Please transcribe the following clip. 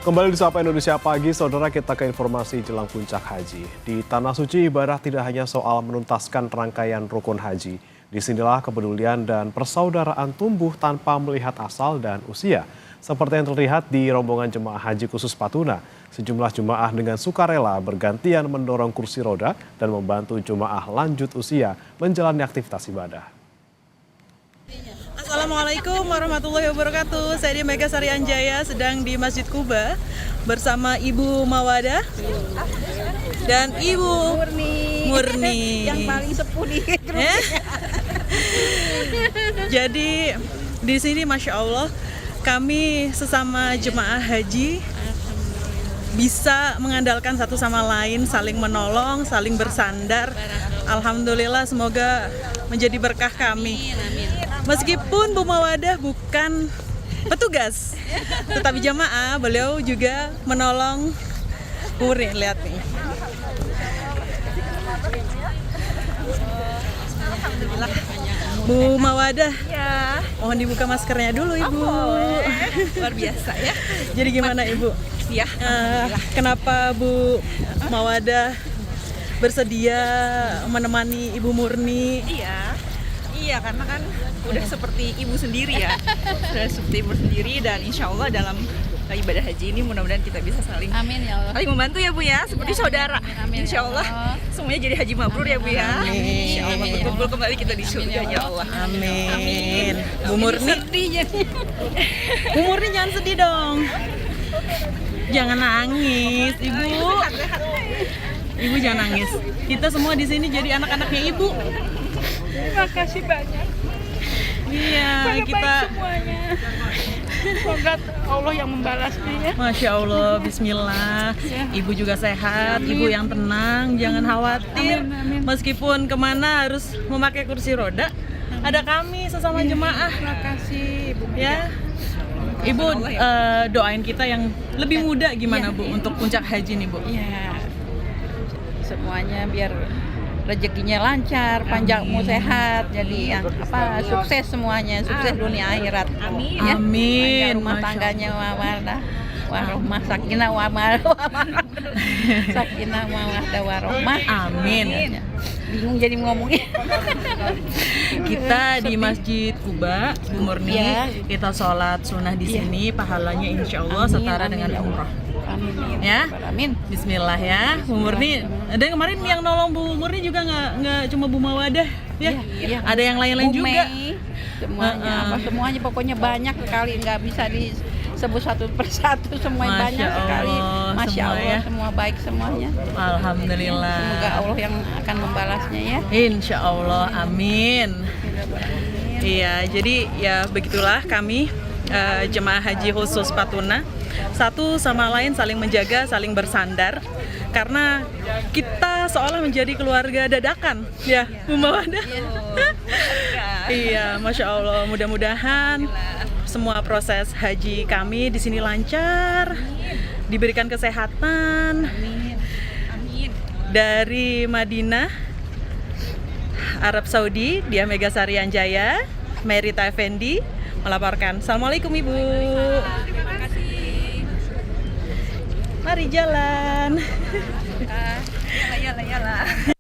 Kembali di Sapa Indonesia Pagi, saudara, kita ke informasi jelang puncak haji. Di Tanah Suci, ibadah tidak hanya soal menuntaskan rangkaian rukun haji. Disinilah kepedulian dan persaudaraan tumbuh tanpa melihat asal dan usia. Seperti yang terlihat di rombongan jemaah haji khusus Patuna, sejumlah jemaah dengan sukarela bergantian mendorong kursi roda dan membantu jemaah lanjut usia menjalani aktivitas ibadah. Assalamualaikum warahmatullahi wabarakatuh. Saya di Mega Sari Anjaya sedang di Masjid Kuba bersama Ibu Mawadah dan Ibu Murni. Yang paling sepuh di Jadi di sini Masya Allah kami sesama jemaah haji bisa mengandalkan satu sama lain, saling menolong, saling bersandar. Alhamdulillah, semoga menjadi berkah kami. Meskipun Bu Mawadah bukan petugas, tetapi jamaah, beliau juga menolong Murni. Lihat nih. Alhamdulillah. Bu Mawadah, Ya, mohon dibuka maskernya dulu, Ibu. luar biasa ya. Jadi gimana, Ibu? Ya, Kenapa Bu Mawadah bersedia menemani Ibu Murni? iya karena kan udah seperti ibu sendiri ya. Sudah seperti ibu sendiri dan insya Allah dalam ibadah haji ini mudah-mudahan kita bisa saling Amin ya Allah. saling membantu ya Bu ya, seperti saudara. Amin, Insya ya Allah Allah. semuanya jadi haji mabrur ya Bu ya. Amin. Insya Allah berkumpul kembali kita di surga ya Allah. Amin. Bu Murni, Sedih jadi. Bu Murni jangan sedih dong. Jangan nangis, Ibu. Ibu jangan nangis. Kita semua di sini jadi anak-anaknya Ibu. Terima kasih banyak. Iya, kita Semuanya. Semoga Allah yang membalasnya ya. Masya Allah, Bismillah. Ibu juga sehat, Ibu yang tenang, jangan khawatir. Meskipun kemana harus memakai kursi roda, ada kami sesama jemaah. Terima kasih Ibu. Ya, Ibu doain kita yang lebih muda gimana Bu untuk puncak haji nih Bu? Ya. Semuanya biar rezekinya lancar, panjang umur sehat, jadi yang sukses semuanya, sukses dunia akhirat. Amin. Ya. Amin. Panjang rumah Masya tangganya wawardah, warohmah, sakinah sakinah warohmah. Amin. Bingung jadi ngomongnya. Kita di Masjid Kuba, Bu Murni, Ya. kita sholat sunnah di Iya. sini, pahalanya insya Allah Amin, setara amin, dengan ya Allah. umroh. Amin. Ya. Amin. Bismillah ya, Bu Murni. Dan kemarin yang nolong Bu Murni juga nggak cuma Bu Mawadah, ya. Iya. Ada yang lain-lain Bu juga. Mei, semuanya semuanya pokoknya banyak sekali, nggak bisa disebut satu persatu, semuanya Masya banyak sekali. Allah, Masya semua Allah, ya. semua baik semuanya. Alhamdulillah. Semoga Allah yang akan membalasnya ya. Insya Allah, amin. Iya, jadi ya begitulah kami jemaah haji khusus Patuna, satu sama lain saling menjaga, saling bersandar, karena kita seolah menjadi keluarga dadakan, ya, Bu Mawadah. Iya, Masya Allah. Mudah-mudahan semua proses haji kami di sini lancar, diberikan kesehatan. Dari Madinah, Arab Saudi, dia Mega Sari Anjaya, Merita Effendi melaporkan. Assalamualaikum Ibu. Terima kasih. Mari jalan. Yalah.